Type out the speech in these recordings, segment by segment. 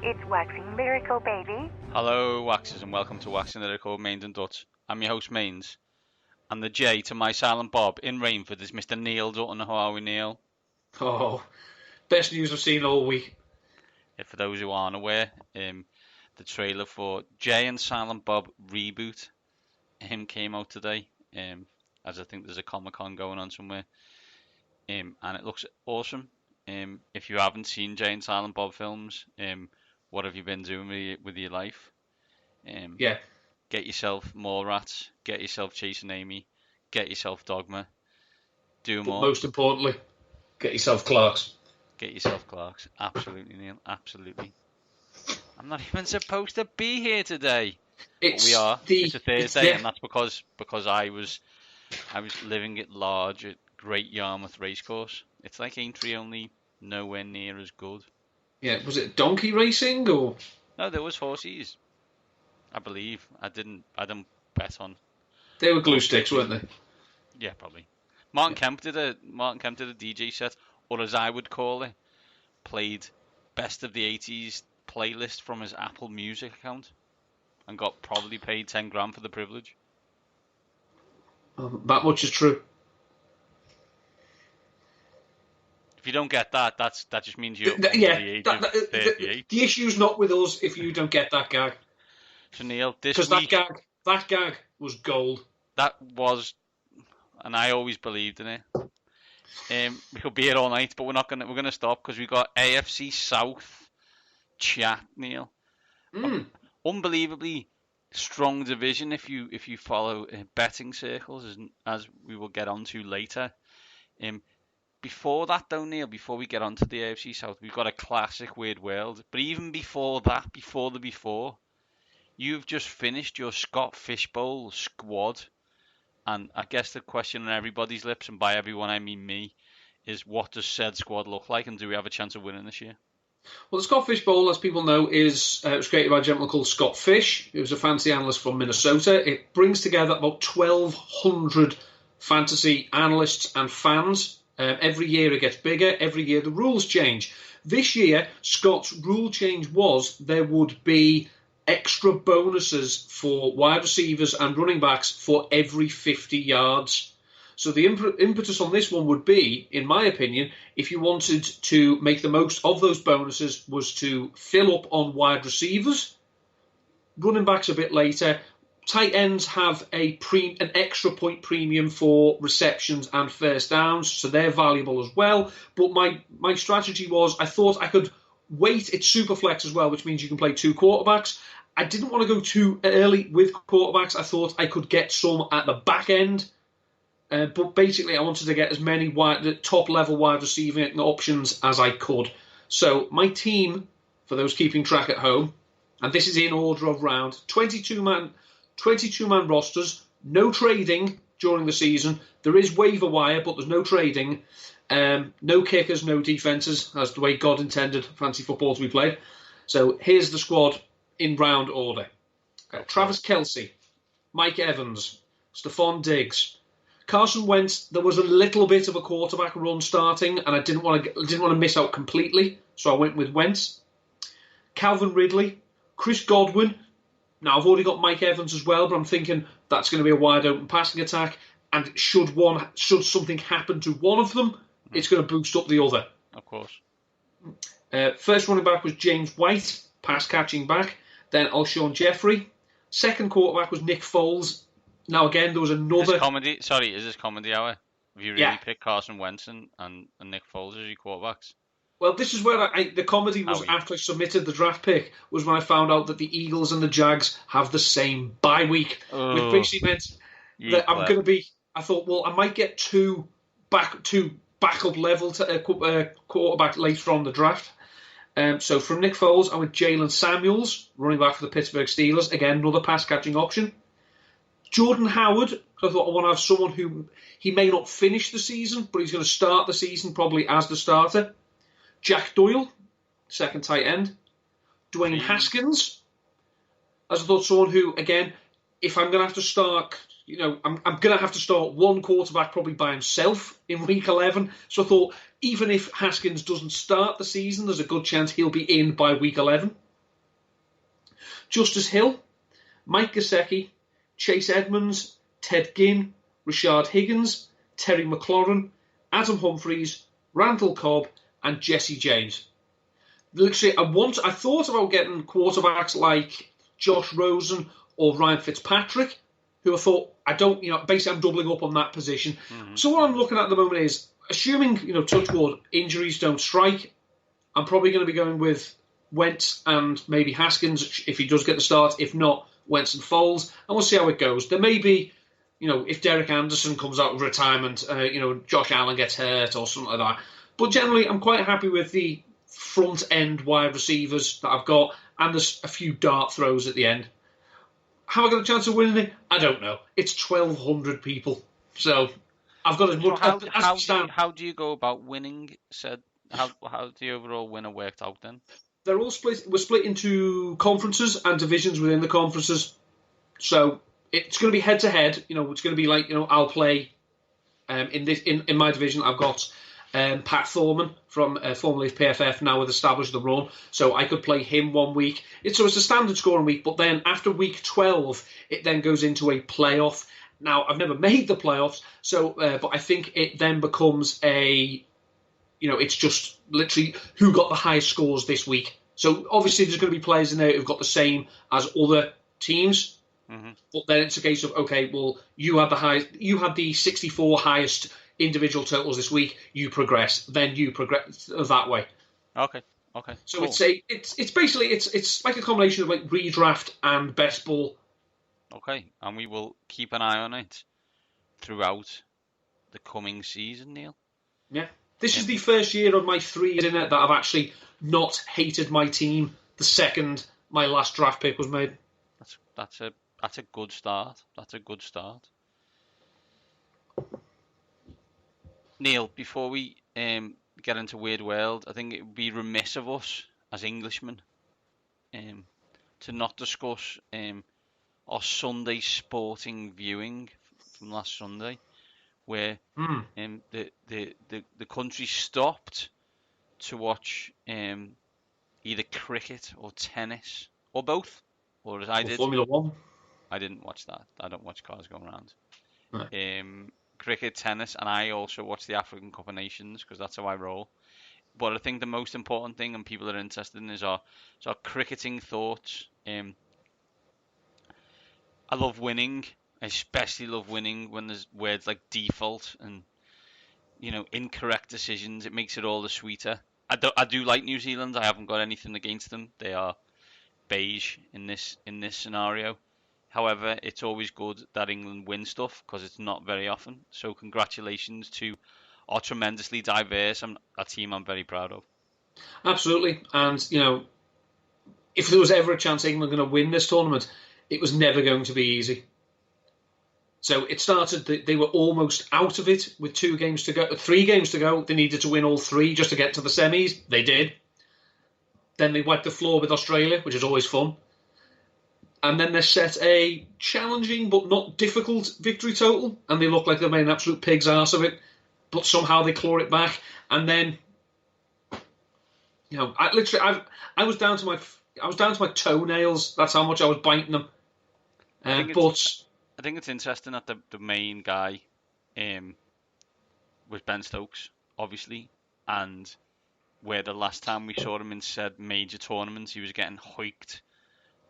It's Waxing Lyrical, baby. Hello, Waxers, and welcome to Waxing Lyrical, Mains and Dutch. I'm your host, Mains. And the J to my silent Bob in Rainford is Mr. Neil Dutton. How are we, Neil? Oh, best news I've seen all week. For those who aren't aware, the trailer for Jay and Silent Bob reboot came out today, as I think there's a Comic-Con going on somewhere, and it looks awesome. If you haven't seen Jay and Silent Bob films, what have you been doing with your life? Yeah. Get yourself Mallrats, get yourself Chasing Amy, get yourself Dogma, do more. Most importantly, get yourself Clark's. Get yourself Clark's. Absolutely, Neil. Absolutely. I'm not even supposed to be here today. But we are. It's a Thursday, and that's because I was living at large at Great Yarmouth Racecourse. It's like Aintree, only nowhere near as good. Yeah, was it donkey racing or? No, there was horses. I believe. I didn't bet on. They were glue sticks, weren't they? Yeah, probably. Martin Kemp did a DJ set, or as I would call it, played best of the 80s playlist from his Apple Music account, and got probably paid 10 grand for the privilege. That much is true. If you don't get that, that just means you're under the age of 38. The issue's not with us if you don't get that gag. So Neil, this week... Because that gag was gold. That was, and I always believed in it. We could be here all night, but we're gonna stop because we got AFC South chat, Neil. Unbelievably strong division if you follow betting circles, as we will get onto later. Before that though, Neil, before we get onto the AFC South, we've got a classic Weird World. But even before that, before, you've just finished your Scott Fishbowl squad. And I guess the question on everybody's lips, and by everyone I mean me, is what does said squad look like, and do we have a chance of winning this year? Well, the Scott Fish Bowl, as people know, was created by a gentleman called Scott Fish. He was a fantasy analyst from Minnesota. It brings together about 1,200 fantasy analysts and fans. Every year it gets bigger. Every year the rules change. This year, Scott's rule change was there would be extra bonuses for wide receivers and running backs for every 50 yards. So the impetus on this one would be, in my opinion, if you wanted to make the most of those bonuses, was to fill up on wide receivers, running backs a bit later. Tight ends have an extra point premium for receptions and first downs, so they're valuable as well. But my strategy was, I thought I could wait. It's super flex as well, which means you can play two quarterbacks. I didn't want to go too early with quarterbacks. I thought I could get some at the back end. But basically, I wanted to get as many top-level wide receiving options as I could. So my team, for those keeping track at home, and this is in order of round, 22-man rosters, no trading during the season. There is waiver wire, but there's no trading. No kickers, no defences, as the way God intended fantasy football to be played. So here's the squad in round order. Travis Kelce, Mike Evans, Stephon Diggs, Carson Wentz. There was a little bit of a quarterback run starting, and I didn't want to miss out completely, so I went with Wentz. Calvin Ridley, Chris Godwin. Now I've already got Mike Evans as well, but I'm thinking that's going to be a wide open passing attack, and should something happen to one of them, it's going to boost up the other. Of course. First running back was James White, pass catching back. Then Alshon Jeffrey. Second quarterback was Nick Foles. Now again, there was another. Is this comedy hour? Have you really picked Carson Wentz and Nick Foles as your quarterbacks? Well, this is where the comedy was after I submitted the draft pick, was when I found out that the Eagles and the Jags have the same bye week, which basically meant that I'm going to be. I thought, well, I might get two backup level quarterback later on the draft. So from Nick Foles, I went Jalen Samuels, running back for the Pittsburgh Steelers. Again, another pass-catching option. Jordan Howard, I thought I want to have someone who, he may not finish the season, but he's going to start the season probably as the starter. Jack Doyle, second tight end. Dwayne Haskins, as I thought someone who, again, if I'm going to have to start, I'm going to have to start one quarterback probably by himself in week 11. So I thought, even if Haskins doesn't start the season, there's a good chance he'll be in by week 11. Justice Hill, Mike Gesicki, Chase Edmonds, Ted Ginn, Rashard Higgins, Terry McLaurin, Adam Humphries, Randall Cobb, and Jesse James. Literally, I thought about getting quarterbacks like Josh Rosen or Ryan Fitzpatrick, who I thought, basically I'm doubling up on that position. Mm-hmm. So what I'm looking at the moment is, assuming, touch wood, injuries don't strike, I'm probably going to be going with Wentz and maybe Haskins if he does get the start. If not, Wentz and Foles, and we'll see how it goes. There may be, if Derek Anderson comes out of retirement, Josh Allen gets hurt or something like that. But generally, I'm quite happy with the front-end wide receivers that I've got, and there's a few dart throws at the end. Have I got a chance of winning it? I don't know. It's 1,200 people, so I've got as much. How do you go about winning? How the overall winner worked out then? They're all split. We're split into conferences and divisions within the conferences. So it's going to be head to head. It's going to be like I'll play in my division. I've got Pat Thorman from formerly of PFF, now with Established the Run. So I could play him 1 week. It's a standard scoring week, but then after week 12, it then goes into a playoff. Now I've never made the playoffs, so but I think it then becomes a. It's just literally who got the highest scores this week. So obviously there's going to be players in there who've got the same as other teams. Mm-hmm. But then it's a case of, okay, well, you had the 64 highest individual totals this week. You progress, then you progress that way. Okay. So cool. it's basically it's like a combination of like redraft and best ball. Okay, and we will keep an eye on it throughout the coming season, Neil. Yeah. This is the first year of my 3 years in it that I've actually not hated my team the second my last draft pick was made. That's a good start. That's a good start. Neil, before we get into Weird World, I think it would be remiss of us as Englishmen to not discuss our Sunday sporting viewing from last Sunday, where the country stopped to watch either cricket or tennis or both, or as I did. Formula One. I didn't watch that. I don't watch cars going around. No. Cricket, tennis, and I also watch the African Cup of Nations because that's how I roll. But I think the most important thing, and people are interested in, is our cricketing thoughts. I love winning. I especially love winning when there's words like default and incorrect decisions. It makes it all the sweeter. I do like New Zealand. I haven't got anything against them. They are beige in this scenario. However, it's always good that England win stuff because it's not very often. So congratulations to our tremendously diverse and a team I'm very proud of. Absolutely, and if there was ever a chance England were going to win this tournament, it was never going to be easy. So it started, they were almost out of it with 3 games to go. They needed to win all 3 just to get to the semis. They did. Then they wiped the floor with Australia, which is always fun. And then they set a challenging but not difficult victory total, and they look like they made an absolute pig's arse of it. But somehow they claw it back. And then, I was down to my toenails. That's how much I was biting them. I think it's interesting that the main guy was Ben Stokes, obviously, and where the last time we saw him in said major tournaments, he was getting hoiked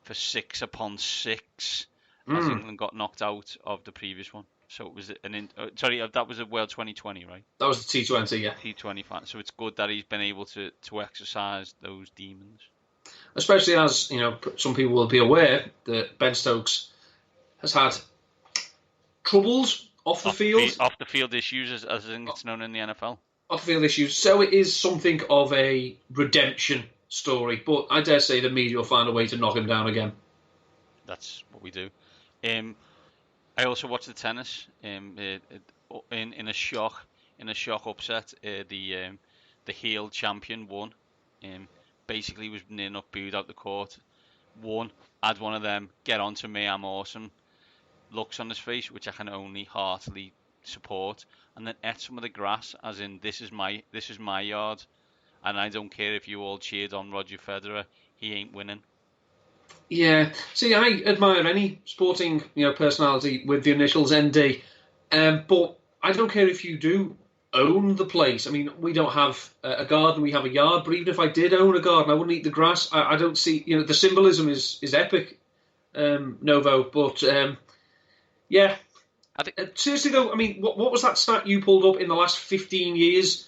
for 6 upon 6 as England got knocked out of the previous one. So it was that was a World 2020, right? That was the T20, yeah. T20 final. So it's good that he's been able to exercise those demons. Especially as, some people will be aware that Ben Stokes has had troubles off the field. Off the field issues, as I think it's known in the NFL. Off the field issues. So it is something of a redemption story. But I dare say the media will find a way to knock him down again. That's what we do. I also watched the tennis. In a shock upset, the heel champion won. Basically was near enough booed out the court. Won. Had one of them get on to me, I'm awesome looks on his face, which I can only heartily support, and then ate some of the grass, as in this is my yard, and I don't care if you all cheered on Roger Federer, he ain't winning. Yeah. See, I admire any sporting, personality with the initials ND, but I don't care if you do own the place. I mean, we don't have a garden; we have a yard. But even if I did own a garden, I wouldn't eat the grass. I don't see, the symbolism is epic, Novo. But yeah, I think seriously though, I mean, what was that stat you pulled up in the last 15 years?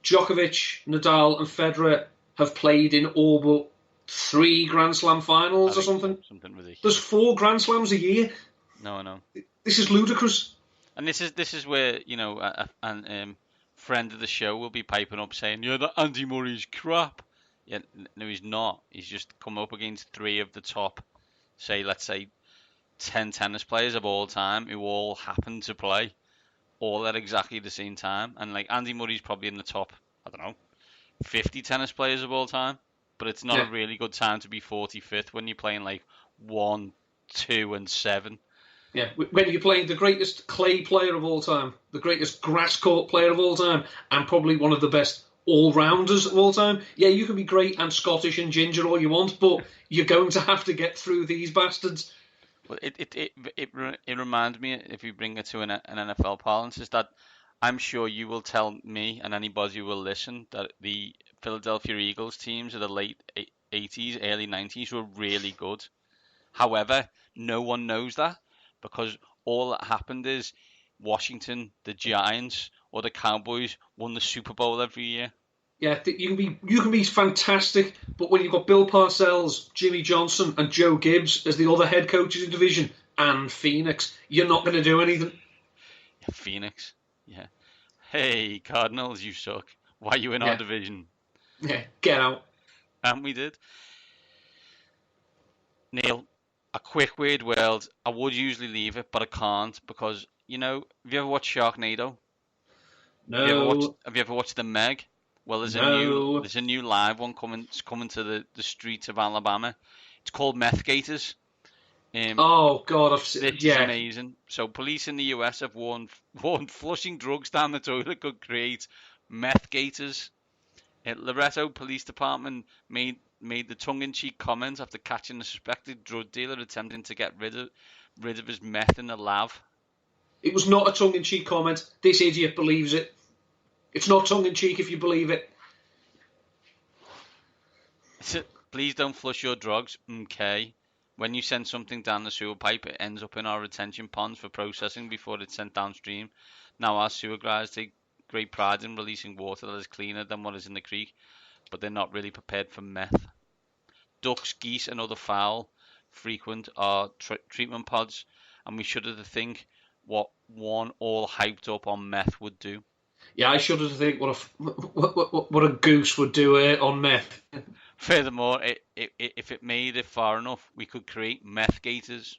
Djokovic, Nadal, and Federer have played in all but 3 Grand Slam finals or something. Something ridiculous. There's 4 Grand Slams a year. No, I know. This is ludicrous. And this is where a friend of the show will be piping up saying, "Yeah, that Andy Murray's crap." Yeah, no, he's not. He's just come up against 3 of the top, let's say, 10 tennis players of all time who all happen to play all at exactly the same time. And like Andy Murray's probably in the top, I don't know, 50 tennis players of all time. But it's not a really good time to be 45th when you're playing like 1, 2, and 7. Yeah, when you're playing the greatest clay player of all time, the greatest grass court player of all time, and probably one of the best all-rounders of all time. Yeah, you can be great and Scottish and ginger all you want, but you're going to have to get through these bastards. Well, it reminds me, if you bring it to an NFL parlance, is that I'm sure you will tell me and anybody who will listen that the Philadelphia Eagles teams of the late 80s, early 90s were really good. However, no one knows that because all that happened is Washington, the Giants, or the Cowboys won the Super Bowl every year. Yeah, you can be fantastic, but when you've got Bill Parcells, Jimmy Johnson, and Joe Gibbs as the other head coaches in division, and Phoenix, you're not going to do anything. Phoenix, yeah. Hey, Cardinals, you suck. Why are you in our division? Yeah, get out. And we did. Neil, a quick weird world. I would usually leave it, but I can't because, have you ever watched Sharknado? No. Have you ever watched The Meg? Well, there's a new live one coming to the streets of Alabama. It's called Meth Gators. Oh God, I've seen it. It's amazing. So police in the US have warned flushing drugs down the toilet could create meth gators. Loretto Police Department made the tongue-in-cheek comment after catching a suspected drug dealer attempting to get rid of his meth in the lab. It was not a tongue-in-cheek comment. This idiot believes it. It's not tongue-in-cheek if you believe it. Please don't flush your drugs. Okay. When you send something down the sewer pipe, it ends up in our retention ponds for processing before it's sent downstream. Now, our sewer guys take great pride in releasing water that is cleaner than what is in the creek, but they're not really prepared for meth. Ducks, geese, and other fowl frequent our treatment pods, and we shudder to think what one all hyped up on meth would do. Yeah, I shudder to think what a goose would do on meth. Furthermore, if it made it far enough, we could create meth gators.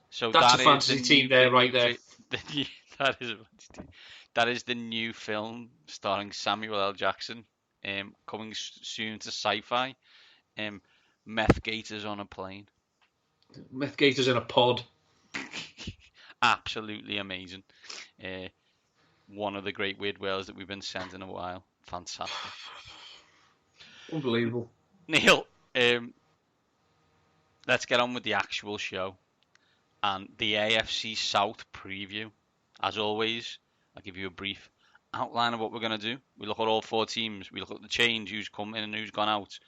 So that's a fantasy team there, right there. That is the new film starring Samuel L. Jackson, coming soon to sci-fi. Meth gators on a plane. Meth gators in a pod. Absolutely amazing. One of the great weird worlds that we've been sent in a while. Fantastic. Unbelievable. Neil, let's get on with the actual show and the AFC South preview. As always, I'll give you a brief outline of what we're going to do. We look at all 4 teams. We look at the change, who's come in and who's gone out.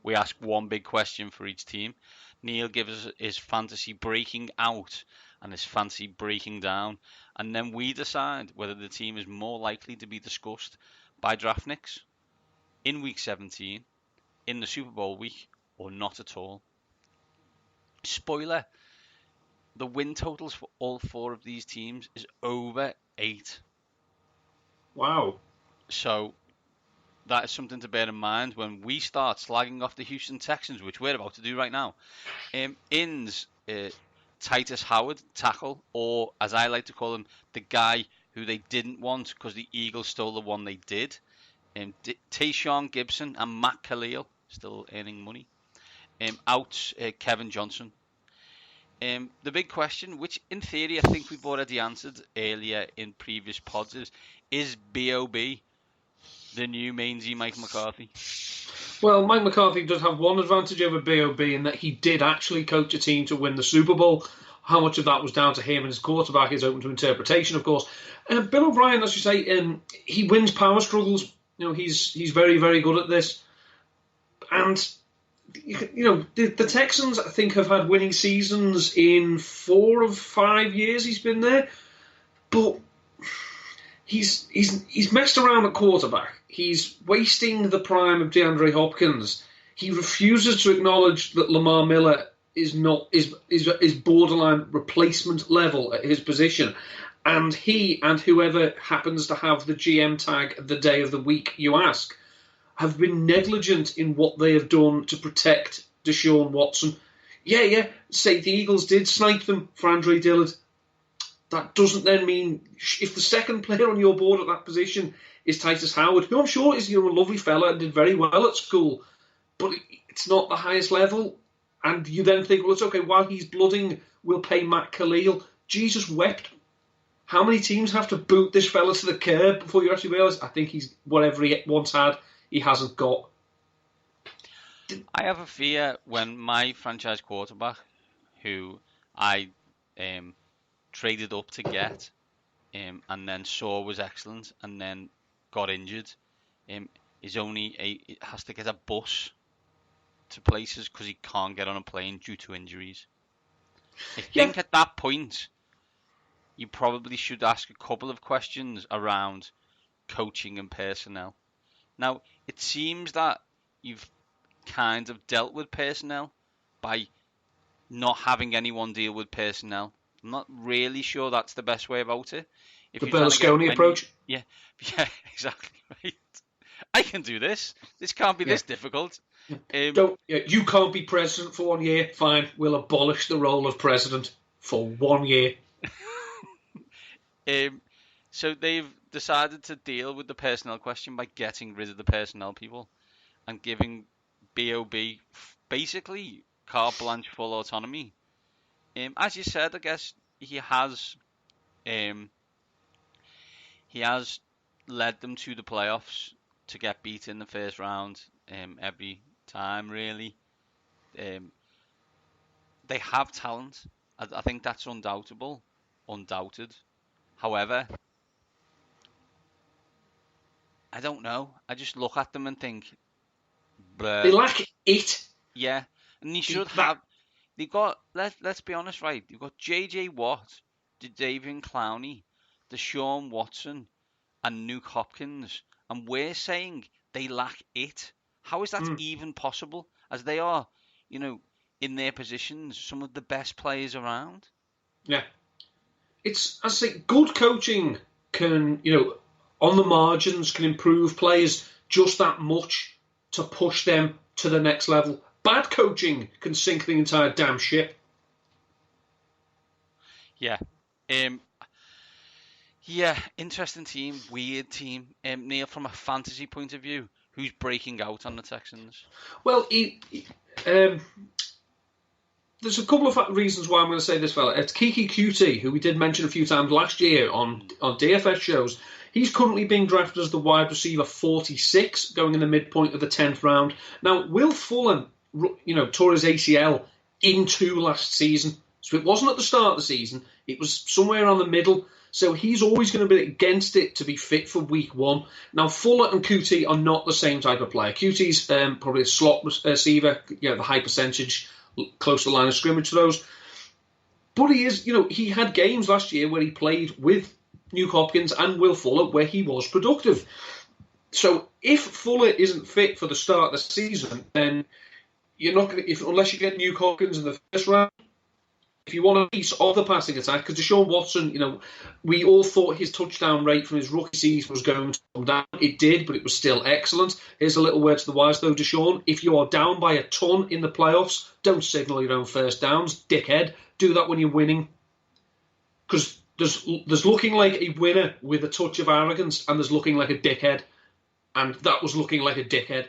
We ask one big question for each team. Neil gives us his fantasy breaking out and his fantasy breaking down. And then we decide whether the team is more likely to be discussed by Draftniks in Week 17, in the Super Bowl week, or not at all. Spoiler, the win totals for all 4 of these teams is over 8. Wow. So that is something to bear in mind when we start slagging off the Houston Texans, which we're about to do right now. Inns, Titus Howard, tackle, or as I like to call him, the guy who they didn't want because the Eagles stole the one they did. Tayshaun Gibson and Matt Khalil, still earning money. Out, Kevin Johnson. The big question, which in theory I think we've already answered earlier in previous pods, is B.O.B. the new Mainzy Mike McCarthy? Well, Mike McCarthy does have one advantage over BOB in that he did actually coach a team to win the Super Bowl. How much of that was down to him and his quarterback is open to interpretation, of course. And Bill O'Brien, as you say, he wins power struggles. He's very, very good at this. And the Texans, I think, have had winning seasons in 4 of 5 years he's been there. But he's messed around at quarterback. He's wasting the prime of DeAndre Hopkins. He refuses to acknowledge that Lamar Miller is borderline replacement level at his position. And he and whoever happens to have the GM tag the day of the week you ask have been negligent in what they have done to protect Deshaun Watson. Yeah, say the Eagles did snipe them for Andre Dillard. That doesn't then mean if the second player on your board at that position is Titus Howard, who I'm sure is a lovely fella and did very well at school, but it's not the highest level. And you then think, well, it's okay, while he's blooding, we'll pay Matt Khalil. Jesus wept. How many teams have to boot this fella to the curb before you actually realise, I think he's whatever he once had, he hasn't got. I have a fear when my franchise quarterback, who I traded up to get, and then saw was excellent, and then got injured, has to get a bus to places because he can't get on a plane due to injuries. I think at that point, you probably should ask a couple of questions around coaching and personnel. Now, it seems that you've kind of dealt with personnel by not having anyone deal with personnel. I'm not really sure that's the best way about it. The Berlusconi approach? Yeah, exactly right. I can do this. This can't be this difficult. You can't be president for 1 year. Fine, we'll abolish the role of president for 1 year. So they've decided to deal with the personnel question by getting rid of the personnel people and giving BOB basically carte blanche, full autonomy. As you said, I guess he has led them to the playoffs to get beat in the first round every time, really. They have talent. I think that's undoubted. However, I don't know. I just look at them and think, they lack it. Yeah, and you should have. They've got. Let's be honest, right? You've got J.J. Watt, Jadeveon Clowney, Deshaun Watson, and Nuke Hopkins, and we're saying they lack it. How is that even possible? As they are, in their positions, some of the best players around. Yeah. It's, I say, good coaching can, on the margins, can improve players just that much to push them to the next level. Bad coaching can sink the entire damn ship. Yeah. Interesting team, weird team. Neil, from a fantasy point of view, who's breaking out on the Texans? Well, there's a couple of reasons why I'm going to say this fella. It's Kiki Cutie, who we did mention a few times last year on DFS shows. He's currently being drafted as the wide receiver 46, going in the midpoint of the 10th round. Now, Will Fuller, tore his ACL into last season. So it wasn't at the start of the season. It was somewhere around the middle. So he's always going to be against it to be fit for week 1. Now, Fuller and Cutie are not the same type of player. Cutie's probably a slot receiver, the high percentage, close to the line of scrimmage to those. But he is, he had games last year where he played with Nuke Hopkins and Will Fuller where he was productive. So if Fuller isn't fit for the start of the season, then you're not going to, unless you get Nuke Hopkins in the first round, if you want a piece of the passing attack, because Deshaun Watson, we all thought his touchdown rate from his rookie season was going to come down. It did, but it was still excellent. Here's a little word to the wise, though, Deshaun. If you are down by a ton in the playoffs, don't signal your own first downs, dickhead. Do that when you're winning. Because there's looking like a winner with a touch of arrogance, and there's looking like a dickhead. And that was looking like a dickhead.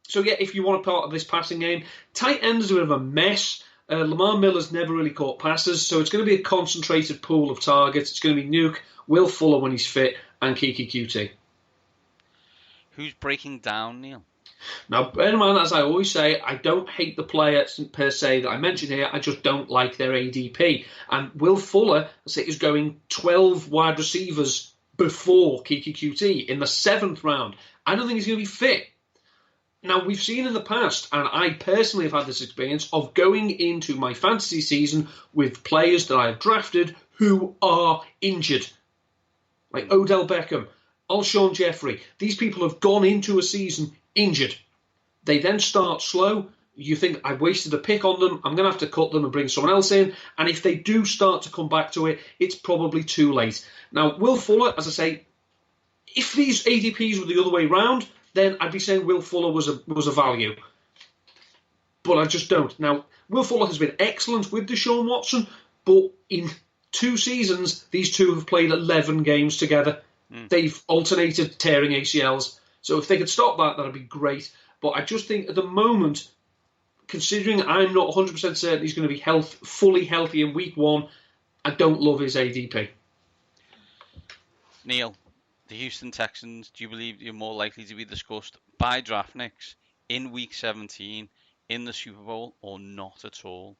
So, if you want a part of this passing game, tight end is a bit of a mess. Lamar Miller's never really caught passes, so it's going to be a concentrated pool of targets. It's going to be Nuke, Will Fuller when he's fit, and Kiki Cutie. Who's breaking down, Neil? Now, bear in mind, as I always say, I don't hate the player per se that I mentioned here. I just don't like their ADP. And Will Fuller, I say, is going 12 wide receivers before Kiki QT in the 7th round. I don't think he's going to be fit. Now, we've seen in the past, and I personally have had this experience, of going into my fantasy season with players that I have drafted who are injured. Like Odell Beckham, Alshon Jeffrey. These people have gone into a season injured. They then start slow. You think, I wasted a pick on them, I'm going to have to cut them and bring someone else in. And if they do start to come back to it, it's probably too late. Now, Will Fuller, as I say, if these ADPs were the other way round, then I'd be saying Will Fuller was a value. But I just don't. Now, Will Fuller has been excellent with Deshaun Watson, but in 2 seasons, these two have played 11 games together. They've alternated tearing ACLs. So if they could stop that, that'd be great. But I just think at the moment, considering I'm not 100% certain he's going to be fully healthy in week 1, I don't love his ADP. Neil, the Houston Texans, do you believe you're more likely to be discussed by DraftNix in week 17 in the Super Bowl or not at all?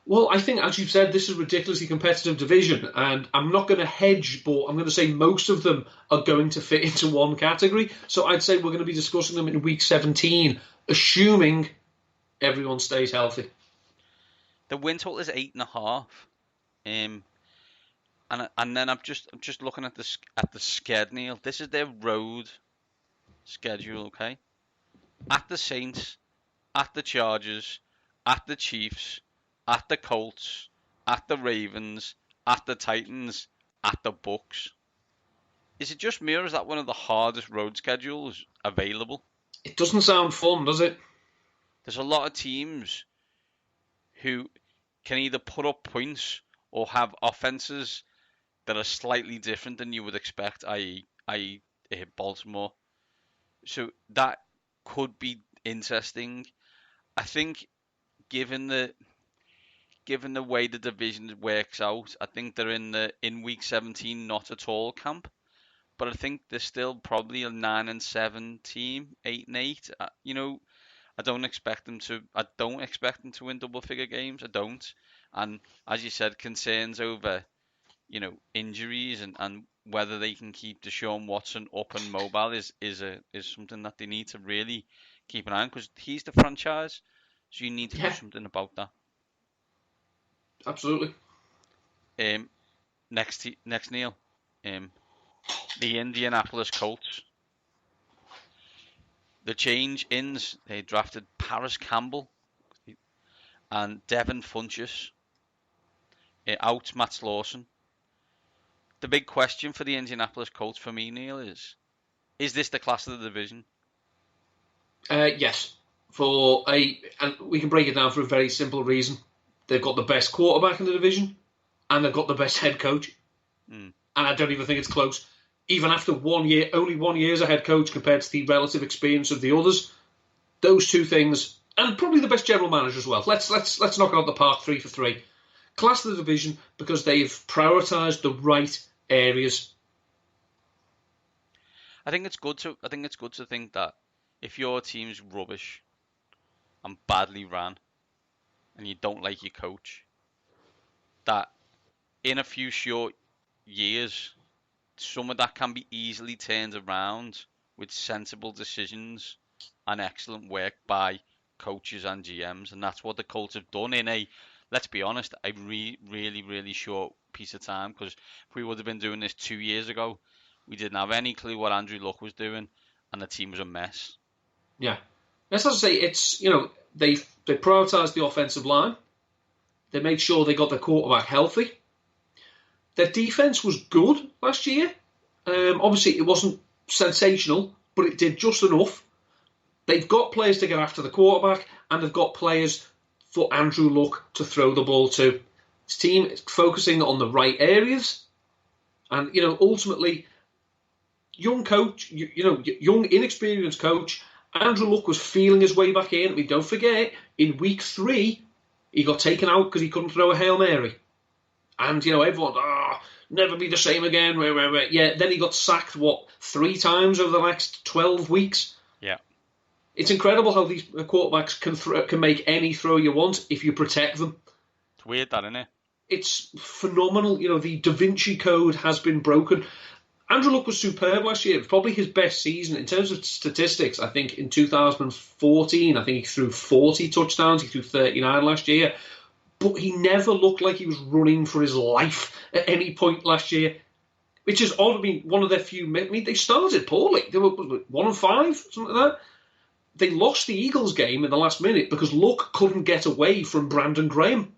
Well, I think, as you've said, this is a ridiculously competitive division, and I'm not going to hedge, but I'm going to say most of them are going to fit into one category. So I'd say we're going to be discussing them in week 17, assuming everyone stays healthy. The win total is 8.5. And then I'm just looking at the schedule. This is their road schedule, okay? At the Saints, at the Chargers, at the Chiefs, at the Colts, at the Ravens, at the Titans, at the Bucks. Is it just me, or is that one of the hardest road schedules available? It doesn't sound fun, does it? There's a lot of teams who can either put up points or have offenses that are slightly different than you would expect, i.e. Baltimore. So that could be interesting. I think given the way the division works out, I think they're in week 17 not at all camp. But I think they're still probably a 9-7 team, 8-8. I don't expect them to win double figure games. I don't. And as you said, concerns over injuries and whether they can keep Deshaun Watson up and mobile is something that they need to really keep an eye on, because he's the franchise, so you need to do something about that. Absolutely. Next Neil, the Indianapolis Colts. The change-ins, they drafted Paris Campbell and Devin Funchess. Out Matt Lawson. The big question for the Indianapolis Colts for me, Neil, is this the class of the division? Yes. And we can break it down for a very simple reason. They've got the best quarterback in the division, and they've got the best head coach. And I don't even think it's close. Even after 1 year, only 1 year as a head coach compared to the relative experience of the others, those two things, and probably the best general manager as well. Let's knock it out the park 3 for 3. Class of the division because they've prioritised the right areas. I think it's good to think that if your team's rubbish and badly ran, and you don't like your coach, that in a few short years, some of that can be easily turned around with sensible decisions and excellent work by coaches and GMs, and that's what the Colts have done in a, let's be honest, a really short piece of time, because if we would have been doing this 2 years ago, we didn't have any clue what Andrew Luck was doing, and the team was a mess. Yeah. Let's also say it's, they prioritised the offensive line. They made sure they got their quarterback healthy. Their defence was good last year. Obviously, it wasn't sensational, but it did just enough. They've got players to get after the quarterback, and they've got players for Andrew Luck to throw the ball to. This team is focusing on the right areas. And, ultimately, young coach, young, inexperienced coach, Andrew Luck was feeling his way back in. I mean, don't forget, in week 3, he got taken out because he couldn't throw a Hail Mary. And, everyone, never be the same again. Yeah, then he got sacked, 3 times over the next 12 weeks? Yeah. It's incredible how these quarterbacks can make any throw you want if you protect them. It's weird, that, isn't it? It's phenomenal. The Da Vinci Code has been broken. Andrew Luck was superb last year. It was probably his best season in terms of statistics. I think in 2014, I think he threw 40 touchdowns. He threw 39 last year. But he never looked like he was running for his life at any point last year, which is odd. I mean, one of their few... I mean, they started poorly. They were 1-5, something like that. They lost the Eagles game in the last minute because Luck couldn't get away from Brandon Graham.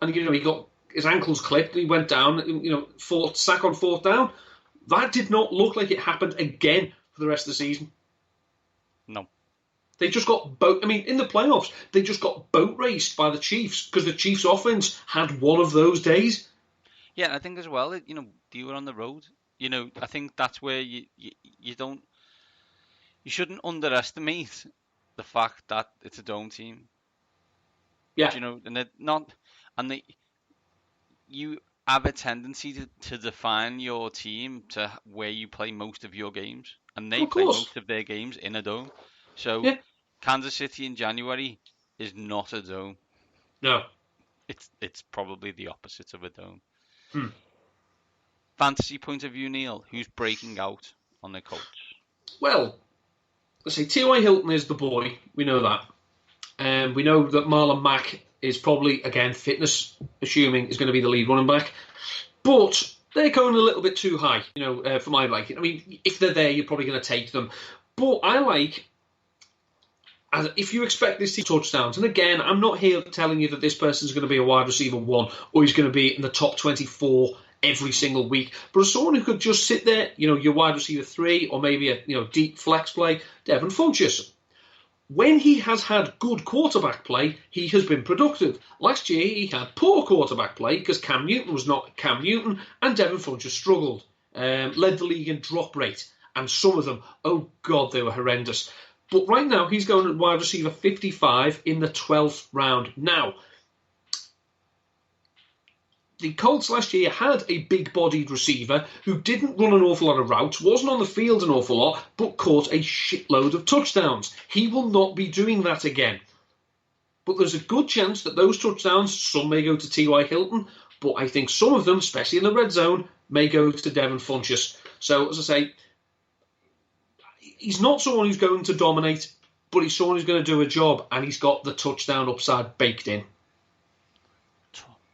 And, he got his ankles clipped and he went down, sack on fourth down. That did not look like it happened again for the rest of the season. No. They just got in the playoffs, they just got boat raced by the Chiefs because the Chiefs' offense had one of those days. Yeah, I think as well, you were on the road. I think that's where you shouldn't underestimate the fact that it's a dome team. Yeah. And they're not, you have a tendency to define your team to where you play most of your games, and they play most of their games in a dome. So yeah. Kansas City in January is not a dome. No, it's probably the opposite of a dome. Fantasy point of view, Neil, who's breaking out on the Colts? Well, let's say T.Y. Hilton is the boy. We know that. We know that Marlon Mack is probably, again, fitness, assuming, is going to be the lead running back. But they're going a little bit too high, for my liking. I mean, if they're there, you're probably going to take them. But I like, if you expect this to be touchdowns, and again, I'm not here telling you that this person's going to be a wide receiver 1 or he's going to be in the top 24 every single week. But as someone who could just sit there, your wide receiver 3 or maybe a deep flex play, Devin Funchess. When he has had good quarterback play, he has been productive. Last year, he had poor quarterback play because Cam Newton was not Cam Newton, and Devin Funchess struggled. Led the league in drop rate, and some of them, oh God, they were horrendous. But right now, he's going at wide receiver 55 in the 12th round. Now, the Colts last year had a big-bodied receiver who didn't run an awful lot of routes, wasn't on the field an awful lot, but caught a shitload of touchdowns. He will not be doing that again. But there's a good chance that those touchdowns, some may go to T.Y. Hilton, but I think some of them, especially in the red zone, may go to Devin Funchess. So, as I say, he's not someone who's going to dominate, but he's someone who's going to do a job, and he's got the touchdown upside baked in.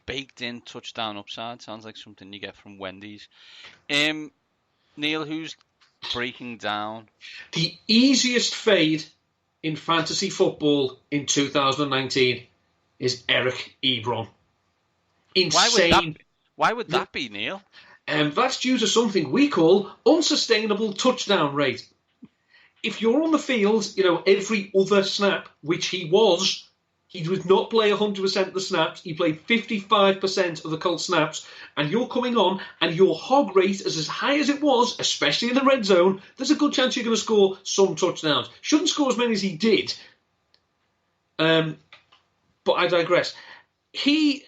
Baked in touchdown upside sounds like something you get from Wendy's. Neil, who's breaking down? The easiest fade in fantasy football in 2019 is Eric Ebron. Insane. Why would that be, Neil? That's due to something we call unsustainable touchdown rate. If you're on the field, every other snap, which he did not play 100% of the snaps. He played 55% of the Colts snaps. And you're coming on, and your hog rate is as high as it was, especially in the red zone. There's a good chance you're going to score some touchdowns. Shouldn't score as many as he did. But I digress. He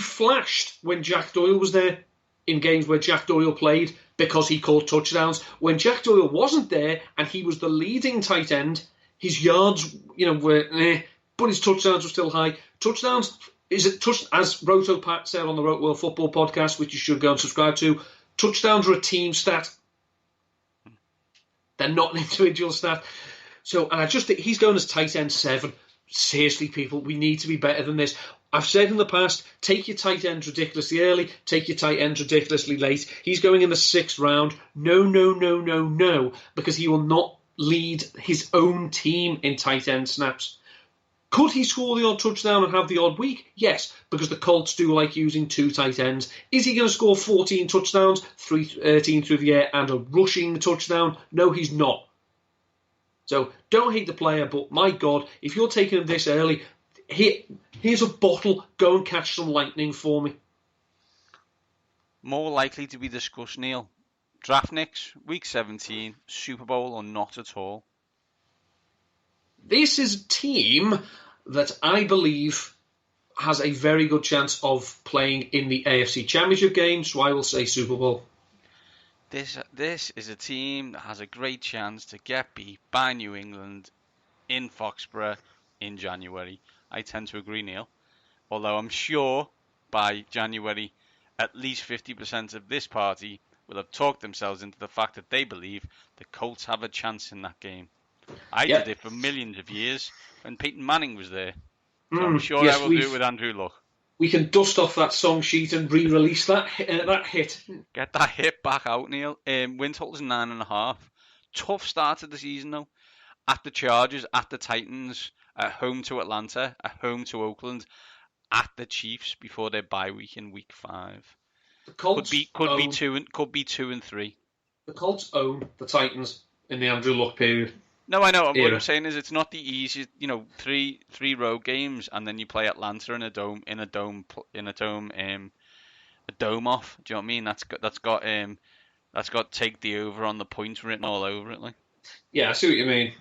flashed when Jack Doyle was there in games where Jack Doyle played because he caught touchdowns. When Jack Doyle wasn't there and he was the leading tight end, his yards, were but his touchdowns were still high. Touchdowns, as Roto Pat said on the Roto World Football podcast, which you should go and subscribe to, touchdowns are a team stat. They're not an individual stat. So, and I just think he's going as tight end 7. Seriously, people, we need to be better than this. I've said in the past, take your tight ends ridiculously early, take your tight ends ridiculously late. He's going in the 6th round. No, because he will not lead his own team in tight end snaps. Could he score the odd touchdown and have the odd week? Yes, because the Colts do like using 2 tight ends. Is he going to score 14 touchdowns, 13 through the air, and a rushing touchdown? No, he's not. So don't hate the player, but my God, if you're taking him this early, here's a bottle. Go and catch some lightning for me. More likely to be discussed, Neil. Draft Nicks, Week 17, Super Bowl or not at all? This is a team that I believe has a very good chance of playing in the AFC Championship game, so I will say Super Bowl. This is a team that has a great chance to get beat by New England in Foxborough in January. I tend to agree, Neil. Although I'm sure by January, at least 50% of this party will have talked themselves into the fact that they believe the Colts have a chance in that game. I did Yep. it for millions of years when Peyton Manning was there. So I'm sure I Yes, will do it with Andrew Luck. we can dust off that song sheet and re-release that hit. Get that hit back out, Neil. Win total's 9.5. Tough start to the season, though. At the Chargers, at the Titans, at home to Atlanta, at home to Oakland, at the Chiefs before their bye week in week 5. The Colts Could be 2 and 3. The Colts own the Titans in the Andrew Luck period. No, I know. What Era. I'm saying is it's not the easiest. Three road games, and then you play Atlanta in a dome off. Do you know what I mean? That's got take the over on the points written all over it. Like, Yeah, I see what you mean.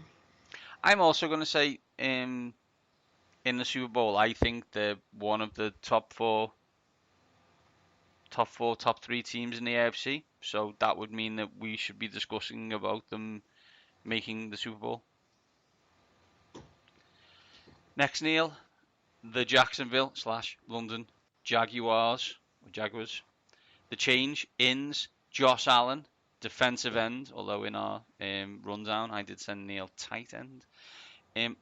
I'm also going to say in the Super Bowl, I think they're one of the top 3 teams in the AFC. So that would mean that we should be discussing about them making the Super Bowl. Next, Neil, the Jacksonville/London Jaguars. The change ins Josh Allen, defensive end, although in our rundown I did send Neil tight end. A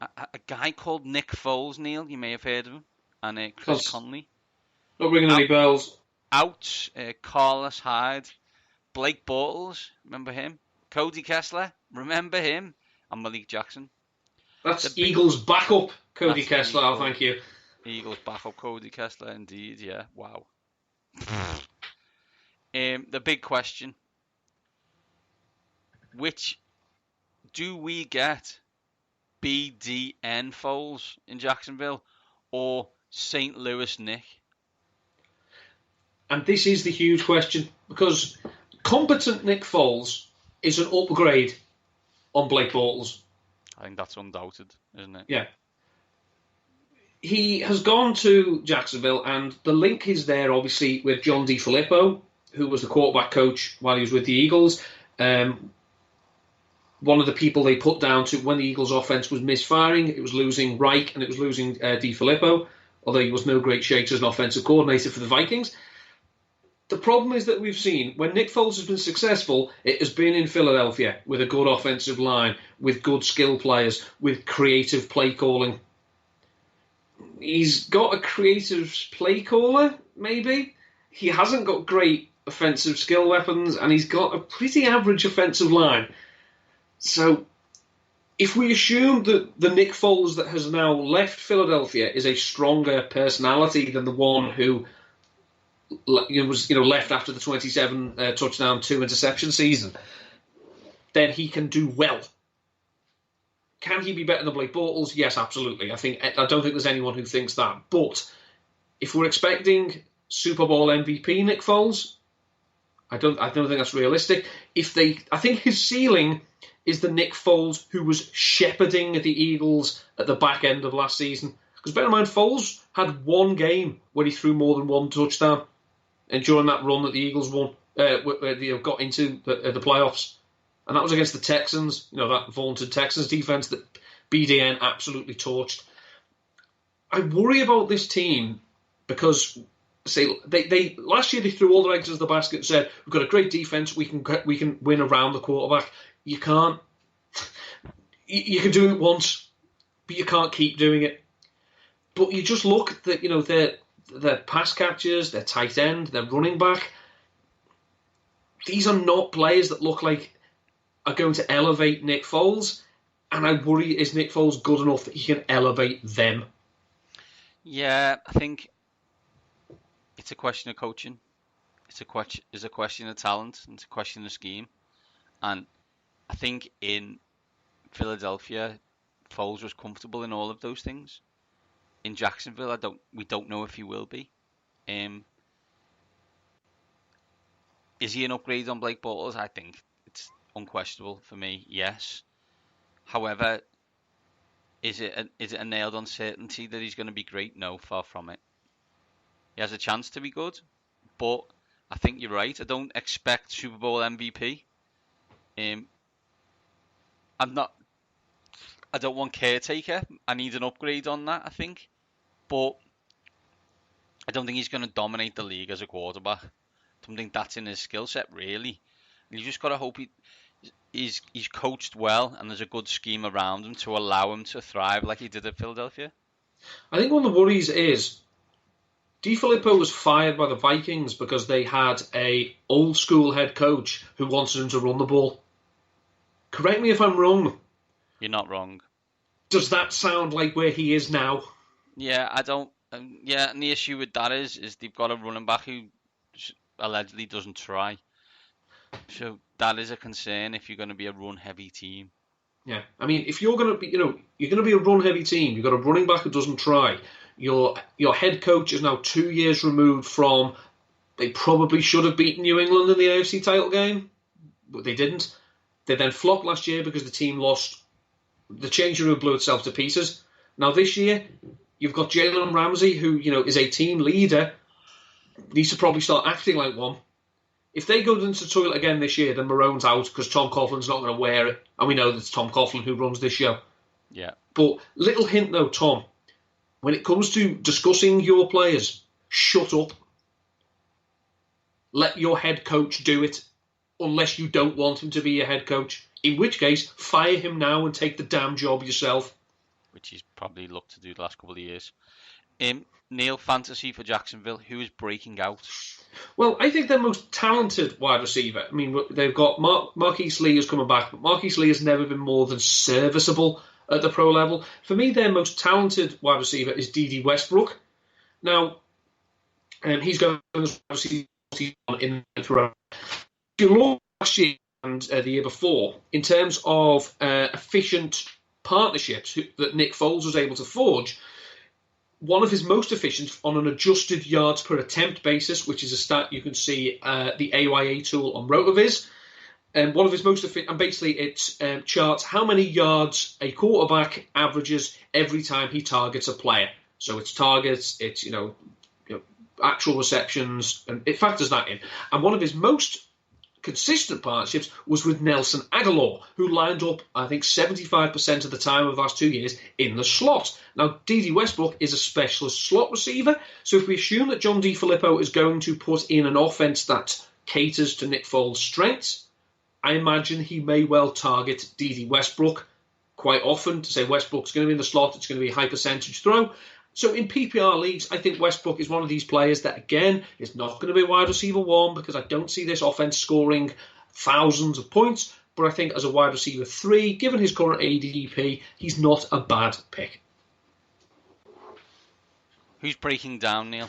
guy called Nick Foles, Neil, you may have heard of him, and Chris Conley. Not ringing any bells. Out, Carlos Hyde, Blake Bortles, remember him? Cody Kessler, remember him? And Malik Jackson. That's Eagles backup, Cody Kessler, thank you. Eagles backup, Cody Kessler, indeed, yeah, wow. The big question, which do we get? BDN Foles in Jacksonville or St. Louis Nick? And this is the huge question, because competent Nick Foles is an upgrade on Blake Bortles. I think that's undoubted, isn't it? Yeah. He has gone to Jacksonville, and the link is there, obviously, with John DeFilippo, who was the quarterback coach while he was with the Eagles. One of the people they put down to when the Eagles' offense was misfiring, it was losing Reich and it was losing DeFilippo, although he was no great shakes as an offensive coordinator for the Vikings. The problem is that we've seen, when Nick Foles has been successful, it has been in Philadelphia with a good offensive line, with good skill players, with creative play calling. He's got a creative play caller, maybe. He hasn't got great offensive skill weapons, and he's got a pretty average offensive line. So, if we assume that the Nick Foles that has now left Philadelphia is a stronger personality than the one who was left after the 27 touchdown, 2 interception season, then he can do well. Can he be better than Blake Bortles? Yes, absolutely. I don't think there's anyone who thinks that. But if we're expecting Super Bowl MVP Nick Foles, I don't think that's realistic. I think his ceiling is the Nick Foles who was shepherding the Eagles at the back end of last season. Because bear in mind, Foles had one game where he threw more than one touchdown, and during that run that the Eagles won, got into the playoffs. And that was against the Texans, that vaunted Texans defense that BDN absolutely torched. I worry about this team because, they last year they threw all their eggs into the basket and said, we've got a great defense, we can win around the quarterback. You can't. You can do it once, but you can't keep doing it. But you just look at their pass catchers, their tight end, their running back. These are not players that look like are going to elevate Nick Foles, and I worry, is Nick Foles good enough that he can elevate them? Yeah, I think it's a question of coaching. It's a question of talent. And it's a question of scheme. And I think in Philadelphia, Foles was comfortable in all of those things. In Jacksonville, we don't know if he will be. Is he an upgrade on Blake Bortles? I think it's unquestionable for me. Yes. However, is it a nailed-on certainty that he's going to be great? No, far from it. He has a chance to be good, but I think you're right. I don't expect Super Bowl MVP. I'm not. I don't want caretaker. I need an upgrade on that, I think. But I don't think he's going to dominate the league as a quarterback. I don't think that's in his skill set, really. And you just got to hope he's coached well and there's a good scheme around him to allow him to thrive like he did at Philadelphia. I think one of the worries is DiFilippo was fired by the Vikings because they had a old school head coach who wanted him to run the ball. Correct me if I'm wrong. You're not wrong. Does that sound like where he is now? Yeah, I don't. Yeah, and the issue with that is they've got a running back who allegedly doesn't try. So that is a concern if you're going to be a run-heavy team. Yeah, I mean, if you're going to be, you're going to be a run-heavy team. You've got a running back who doesn't try. Your head coach is now 2 years removed from. They probably should have beaten New England in the AFC title game, but they didn't. They then flopped last year because the team lost. The changing room blew itself to pieces. Now this year, you've got Jalen Ramsey, who is a team leader, needs to probably start acting like one. If they go into the toilet again this year, then Marone's out because Tom Coughlin's not going to wear it, and we know that it's Tom Coughlin who runs this show. Yeah. But little hint though, Tom, when it comes to discussing your players, shut up. Let your head coach do it, unless you don't want him to be your head coach. In which case, fire him now and take the damn job yourself. Which he's probably looked to do the last couple of years. Neil, fantasy for Jacksonville, who is breaking out? Well, I think their most talented wide receiver. I mean, they've got Marquise Lee is coming back, but Marquise Lee has never been more than serviceable at the pro level. For me, their most talented wide receiver is Dede Westbrook. Now, he's going as wide receiver in the pro. If you look last year and the year before, in terms of efficient partnerships that Nick Foles was able to forge, one of his most efficient on an adjusted yards per attempt basis, which is a stat you can see the AYA tool on RotoViz. And one of his most efficient, and basically it charts how many yards a quarterback averages every time he targets a player. So it's targets, it's actual receptions, and it factors that in. And one of his most consistent partnerships was with Nelson Aguilar, who lined up, I think, 75% of the time of the last 2 years in the slot. Now, Dede Westbrook is a specialist slot receiver, so if we assume that John DiFilippo is going to put in an offense that caters to Nick Foles' strengths, I imagine he may well target Dede Westbrook quite often to say Westbrook's going to be in the slot, it's going to be a high percentage throw. So in PPR leagues, I think Westbrook is one of these players that, again, is not going to be wide receiver one because I don't see this offense scoring thousands of points. But I think as a wide receiver 3, given his current ADP, he's not a bad pick. Who's breaking down, Neil?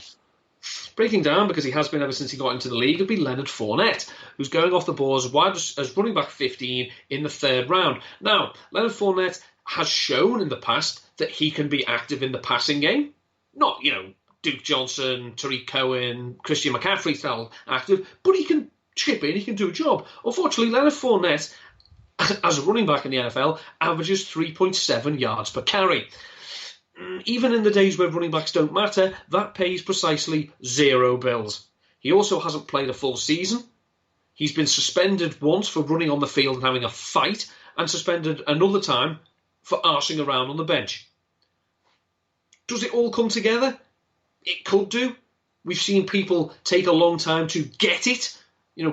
Breaking down, because he has been ever since he got into the league, would be Leonard Fournette, who's going off the board as running back 15 in the 3rd round. Now, Leonard Fournette has shown in the past that he can be active in the passing game. Not, Duke Johnson, Tariq Cohen, Christian McCaffrey style active, but he can chip in, he can do a job. Unfortunately, Leonard Fournette, as a running back in the NFL, averages 3.7 yards per carry. Even in the days where running backs don't matter, that pays precisely 0 bills. He also hasn't played a full season. He's been suspended once for running on the field and having a fight, and suspended another time for arsing around on the bench. Does it all come together? It could do. We've seen people take a long time to get it,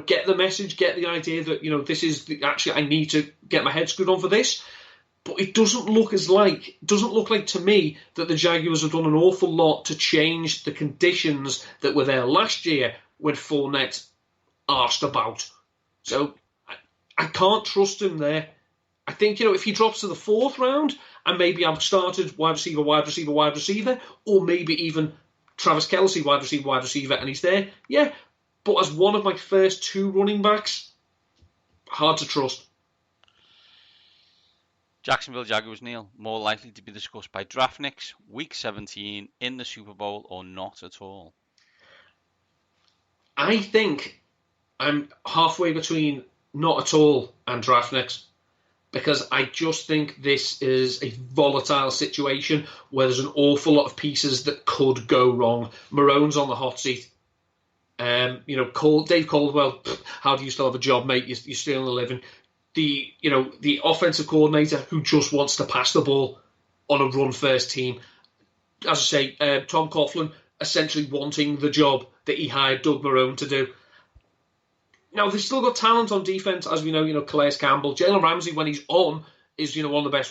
get the message, get the idea that, this is actually I need to get my head screwed on for this. But it doesn't look like to me that the Jaguars have done an awful lot to change the conditions that were there last year when Fournette arsed about. So I can't trust him there. I think, if he drops to the 4th round and maybe I've started wide receiver, or maybe even Travis Kelce, wide receiver, and he's there, yeah. But as one of my first 2 running backs, hard to trust. Jacksonville Jaguars, Neil, more likely to be discussed by Draftniks, Week 17, in the Super Bowl, or not at all? I think I'm halfway between not at all and Draftniks, because I just think this is a volatile situation where there's an awful lot of pieces that could go wrong. Marone's on the hot seat. Dave Caldwell, how do you still have a job, mate? You're stealing a living. The offensive coordinator who just wants to pass the ball on a run-first team. As I say, Tom Coughlin essentially wanting the job that he hired Doug Marrone to do. Now, they've still got talent on defense, as we know, Calais Campbell. Jalen Ramsey, when he's on, is, one of the best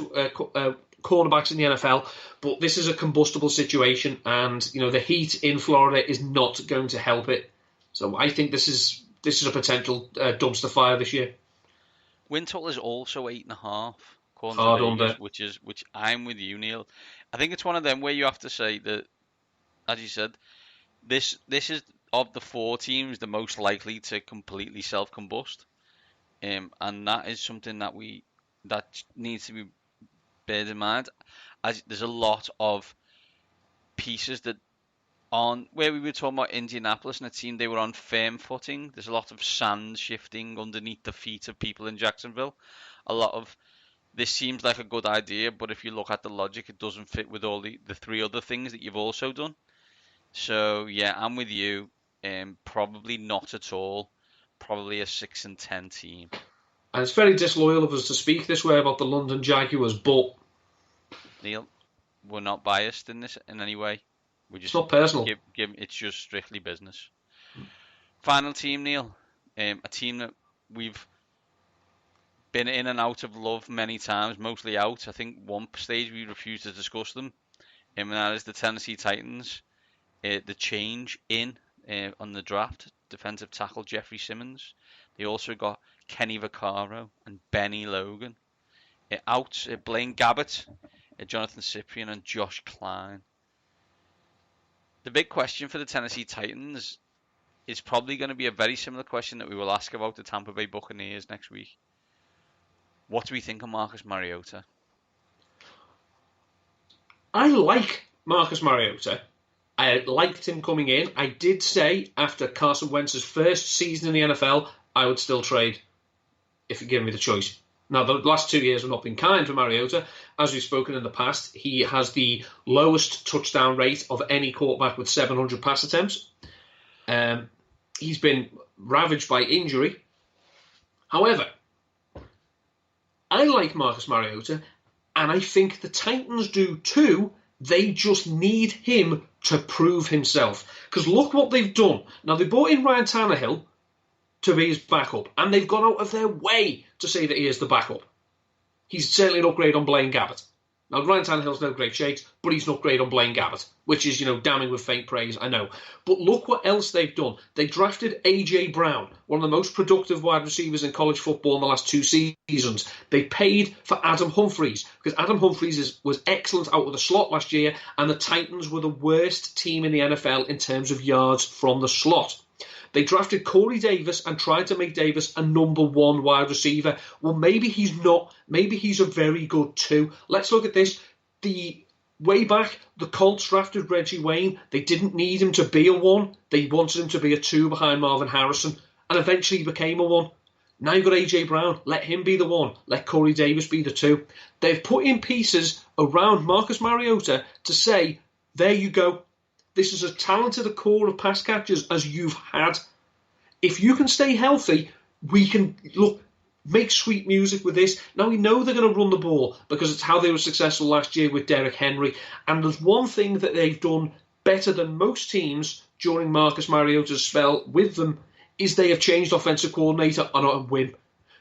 cornerbacks in the NFL. But this is a combustible situation, and, the heat in Florida is not going to help it. So I think this is a potential dumpster fire this year. Win total is also 8.5. Hard under. Which I'm with you, Neil. I think it's one of them where you have to say that, as you said, this is, of the 4 teams, the most likely to completely self-combust, and that is something that needs to be bear in mind. As there's a lot of pieces that on where we were talking about Indianapolis and a team, they were on firm footing. There's a lot of sand shifting underneath the feet of people in Jacksonville. A lot of this seems like a good idea, but if you look at the logic, it doesn't fit with all the 3 other things that you've also done. So yeah, I'm with you. Probably not at all. Probably a 6-10 team. And it's very disloyal of us to speak this way about the London Jaguars, but Neil, we're not biased in this in any way. It's not personal. It's just strictly business. Final team, Neil. A team that we've been in and out of love many times, mostly out. I think one stage we refused to discuss them, and that is the Tennessee Titans. The change on the draft, defensive tackle Jeffrey Simmons. They also got Kenny Vaccaro and Benny Logan. Out, Blaine Gabbert, Jonathan Cyprien, and Josh Klein. The big question for the Tennessee Titans is probably going to be a very similar question that we will ask about the Tampa Bay Buccaneers next week. What do we think of Marcus Mariota? I like Marcus Mariota. I liked him coming in. I did say after Carson Wentz's first season in the NFL, I would still trade if you give me the choice. Now, the last 2 years have not been kind for Mariota. As we've spoken in the past, he has the lowest touchdown rate of any quarterback with 700 pass attempts. He's been ravaged by injury. However, I like Marcus Mariota, and I think the Titans do too. They just need him to prove himself. Because look what they've done. Now, they brought in Ryan Tannehill to be his backup, and they've gone out of their way to say that he is the backup. He's certainly an upgrade on Blaine Gabbert. Now, Ryan Tannehill's no great shakes, but he's an upgrade on Blaine Gabbert, which is, damning with faint praise, I know. But look what else they've done. They drafted A.J. Brown, one of the most productive wide receivers in college football in the last 2 seasons. They paid for Adam Humphries, because Adam Humphries was excellent out of the slot last year, and the Titans were the worst team in the NFL in terms of yards from the slot. They drafted Corey Davis and tried to make Davis a number 1 wide receiver. Well, maybe he's not. Maybe he's a very good 2. Let's look at this. Way back, the Colts drafted Reggie Wayne. They didn't need him to be a 1. They wanted him to be a 2 behind Marvin Harrison. And eventually he became a 1. Now you've got A.J. Brown. Let him be the 1. Let Corey Davis be the 2. They've put in pieces around Marcus Mariota to say, there you go. This is as talented a core of pass catchers as you've had. If you can stay healthy, we can make sweet music with this. Now, we know they're going to run the ball because it's how they were successful last year with Derrick Henry. And there's one thing that they've done better than most teams during Marcus Mariota's spell with them is they have changed offensive coordinator on a whim.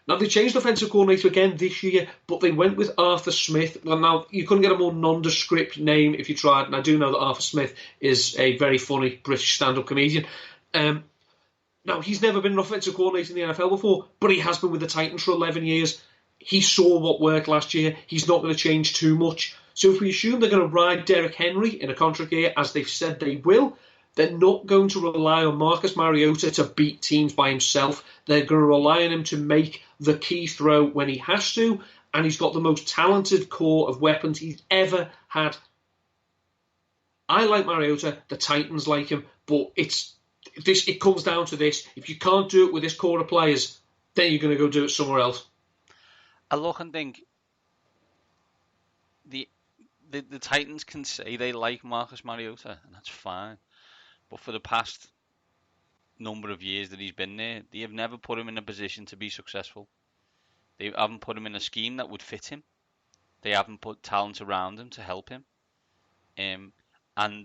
Now, they changed offensive coordinator again this year, but they went with Arthur Smith. Well, now, you couldn't get a more nondescript name if you tried, and I do know that Arthur Smith is a very funny British stand-up comedian. Now, he's never been an offensive coordinator in the NFL before, but he has been with the Titans for 11 years. He saw what worked last year. He's not going to change too much. So if we assume they're going to ride Derrick Henry in a contract year, as they've said they will, they're not going to rely on Marcus Mariota to beat teams by himself. They're going to rely on him to make the key throw when he has to, and he's got the most talented core of weapons he's ever had. I like Mariota, the Titans like him, but it comes down to this. If you can't do it with this core of players, then you're going to go do it somewhere else. I look and think the Titans can say they like Marcus Mariota, and that's fine. But for the past number of years that he's been there, they have never put him in a position to be successful. They haven't put him in a scheme that would fit him. They haven't put talent around him to help him. And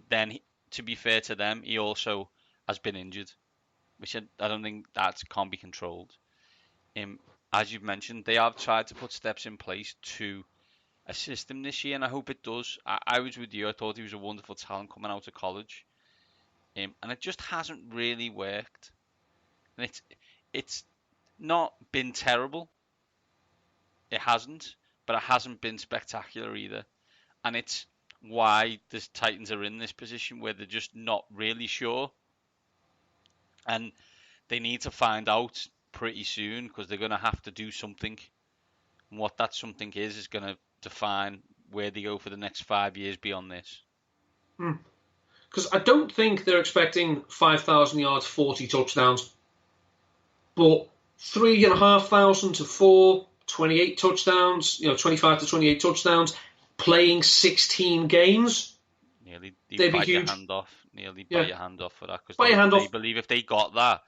then, to be fair to them, he also has been injured, which I don't think that can't be controlled. As you've mentioned, they have tried to put steps in place to assist him this year, and I hope it does. I was with you. I thought he was a wonderful talent coming out of college, and it just hasn't really worked. And it's not been terrible. It hasn't, but it hasn't been spectacular either. And it's why the Titans are in this position where they're just not really sure. And they need to find out pretty soon, because they're going to have to do something. And what that something is going to define where they go for the next 5 years beyond this. Because I don't think they're expecting 5,000 yards, 40 touchdowns. But 3,500 to 4, 28 touchdowns, 25 to 28 touchdowns, playing 16 games. Nearly they'd be bite huge. Your hand off. Nearly bite your hand off for that. Bite your hand they off. believe if they got that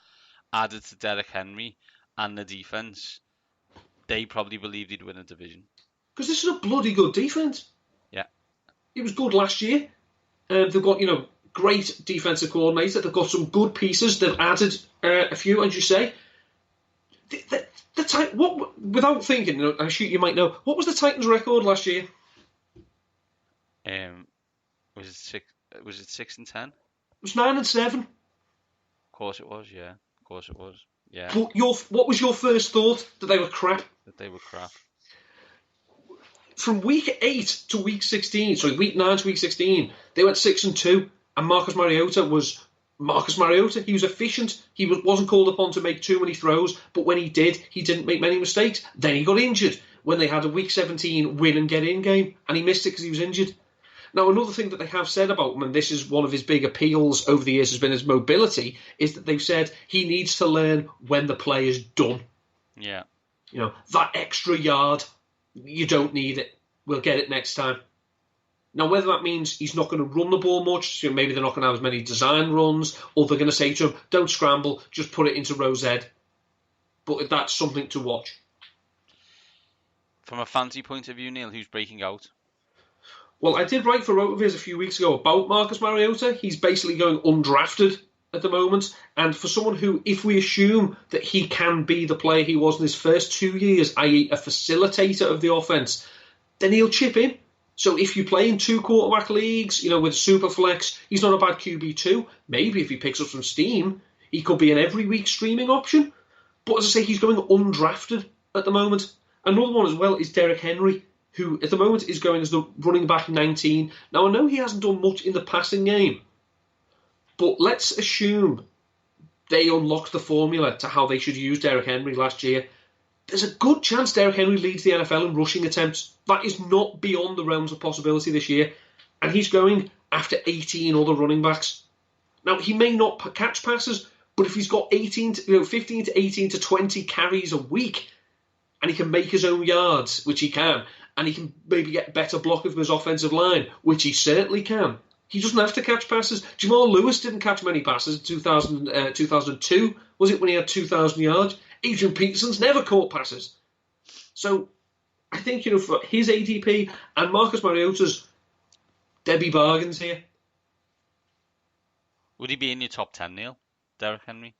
added to Derrick Henry and the defense, they probably believe they'd win a division. Because this is a bloody good defense. Yeah. It was good last year. They've got, great defensive coordinator. They've got some good pieces. They've added a few, as you say. Without thinking, I'm sure you might know, what was the Titans' record last year? Was it 6-10? It was 9-7. Of course it was, yeah. Of course it was, yeah. But what was your first thought? That they were crap? That they were crap. From week 8 to week 16, sorry, week 9 to week 16, they went 6-2, and Marcus Mariota was Marcus Mariota. He was efficient. He wasn't called upon to make too many throws, but when he did, he didn't make many mistakes. Then he got injured when they had a week 17 win and get in game, and he missed it because he was injured. Now, another thing that they have said about him, and this is one of his big appeals over the years, has been his mobility, is that they've said he needs to learn when the play is done. Yeah. That extra yard, you don't need it. We'll get it next time. Now, whether that means he's not going to run the ball much, maybe they're not going to have as many design runs, or they're going to say to him, don't scramble, just put it into row Z. But that's something to watch. From a fantasy point of view, Neil, who's breaking out? Well, I did write for Rotoviz a few weeks ago about Marcus Mariota. He's basically going undrafted at the moment. And for someone who, if we assume that he can be the player he was in his first 2 years, i.e. a facilitator of the offense, then he'll chip in. So if you play in 2 quarterback leagues, with Superflex, he's not a bad QB2. Maybe if he picks up some steam, he could be an every week streaming option. But as I say, he's going undrafted at the moment. Another one as well is Derrick Henry, who at the moment is going as the running back 19. Now, I know he hasn't done much in the passing game, but let's assume they unlocked the formula to how they should use Derrick Henry last year. There's a good chance Derrick Henry leads the NFL in rushing attempts. That is not beyond the realms of possibility this year. And he's going after 18 other running backs. Now, he may not catch passes, but if he's got 15 to 18 to 20 carries a week, and he can make his own yards, which he can, and he can maybe get better block of his offensive line, which he certainly can. He doesn't have to catch passes. Jamal Lewis didn't catch many passes in 2002, was it, when he had 2,000 yards? Adrian Peterson's never caught passes. So I think, for his ADP and Marcus Mariota's, there'd be bargains here. Would he be in your top 10, Neil? Derrick Henry?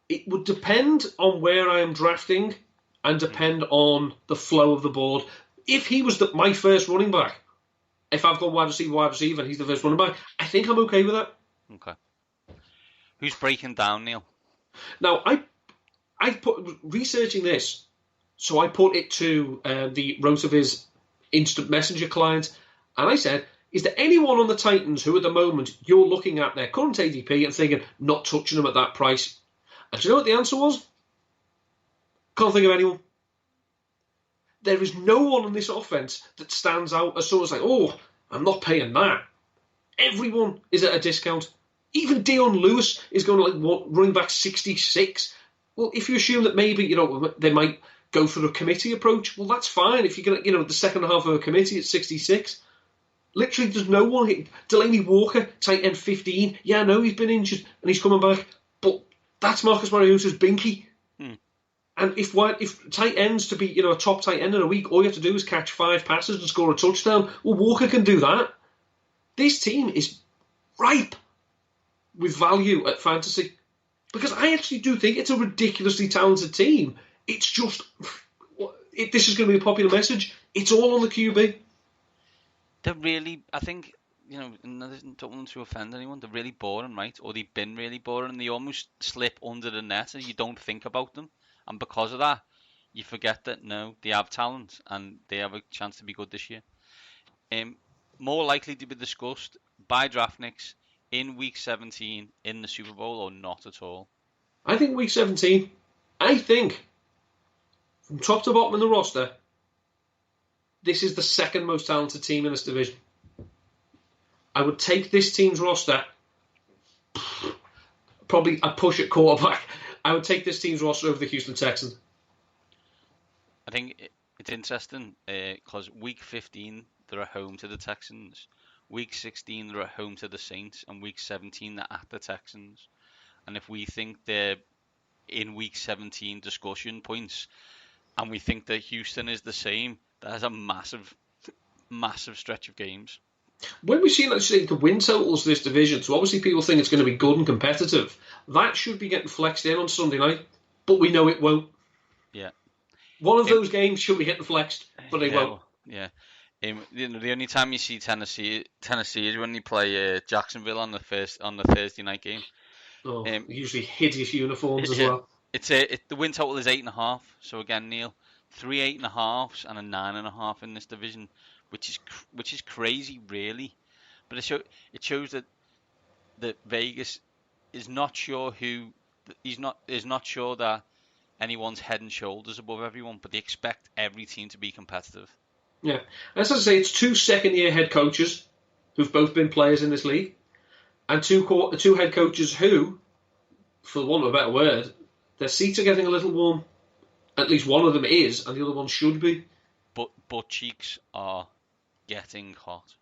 It would depend on where I am drafting and depend on the flow of the board. If he was my first running back, if I've got wide receiver, and he's the first running back, I think I'm okay with that. Okay. Who's breaking down, Neil? Now, I put researching this, so I put it to the Rotoviz instant messenger client, and I said, is there anyone on the Titans who at the moment you're looking at their current ADP and thinking, not touching them at that price? And do you know what the answer was? Can't think of anyone. There is no one in this offense that stands out as someone's like, oh, I'm not paying that. Everyone is at a discount. Even Dion Lewis is going to running back 66. Well, if you assume that maybe, they might go for a committee approach, well, that's fine. If you're going to, the second half of a committee at 66. Literally, there's no one. Delaney Walker, tight end 15. Yeah, I know he's been injured and he's coming back, but that's Marcus Mariota's binky. And if tight ends to be a top tight end in a week, all you have to do is catch 5 passes and score a touchdown. Well, Walker can do that. This team is ripe with value at fantasy because I actually do think it's a ridiculously talented team. It's just this is going to be a popular message. It's all on the QB. They're really, I think, and I don't want to offend anyone, they're really boring, right? Or they've been really boring, and they almost slip under the net, and you don't think about them. And because of that, you forget that, no, they have talent, and they have a chance to be good this year. More likely to be discussed by Draftniks in Week 17 in the Super Bowl, or not at all? I think Week 17, from top to bottom in the roster, this is the second most talented team in this division. I would take this team's roster, probably a push at quarterback. I would take this team's roster over the Houston Texans. I think it's interesting because Week 15, they're at home to the Texans. Week 16, they're at home to the Saints. And Week 17, they're at the Texans. And if we think they're in Week 17 discussion points, and we think that Houston is the same, that's a massive, massive stretch of games. When we see, let's say, the win totals of this division, so obviously people think it's going to be good and competitive, that should be getting flexed in on Sunday night, but we know it won't. Yeah. One of those games should be getting flexed, but they won't. Yeah. The only time you see Tennessee is when they play Jacksonville on the Thursday night game. Usually hideous uniforms as well. The win total is 8.5. So again, Neil, 3 8.5s and a 9.5 in this division, which is crazy, really. But it shows that Vegas is not sure is not sure that anyone's head and shoulders above everyone, but they expect every team to be competitive. Yeah, as I say, it's 2 second-year head coaches who've both been players in this league, and two head coaches who, for want of a better word, their seats are getting a little warm. At least one of them is, and the other one should be. But butt cheeks are getting hot.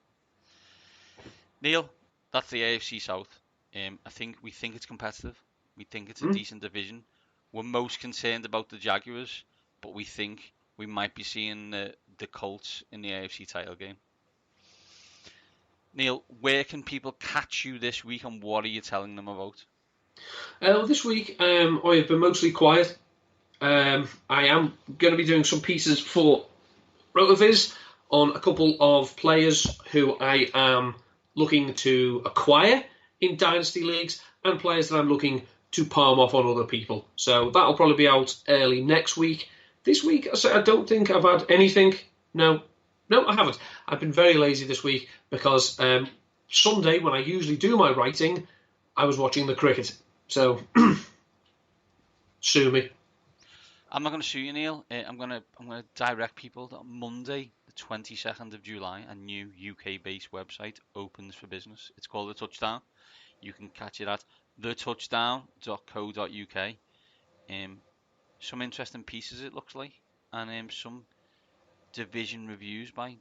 Neil, that's the AFC South. We think it's competitive. We think it's a decent division. We're most concerned about the Jaguars, but we think we might be seeing the Colts in the AFC title game. Neil, where can people catch you this week, and what are you telling them about? This week, I have been mostly quiet. I am going to be doing some pieces for RotoViz on a couple of players who I am looking to acquire in Dynasty Leagues and players that I'm looking to palm off on other people. So that'll probably be out early next week. This week, I don't think I've had anything. No, I haven't. I've been very lazy this week because Sunday, when I usually do my writing, I was watching the cricket. So, sue me. I'm not going to sue you, Neil. I'm going to direct people that on Monday, the 22nd of July, a new UK-based website opens for business. It's called The Touchdown. You can catch it at thetouchdown.co.uk. Some interesting pieces, it looks like, and some division reviews by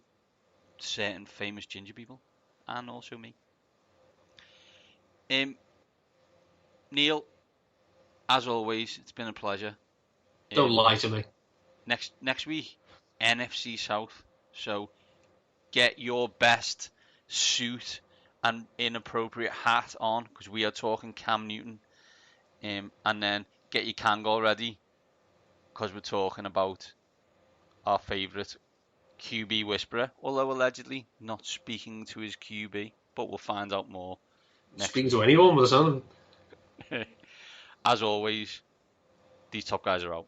certain famous ginger people, and also me. Neil, as always, it's been a pleasure. Don't lie to me. Next week, NFC South. So get your best suit and inappropriate hat on, because we are talking Cam Newton. And then get your Kangol ready, because we're talking about our favourite QB whisperer, although allegedly not speaking to his QB, but we'll find out more. Speaking to anyone with a sound. As always, these top guys are out.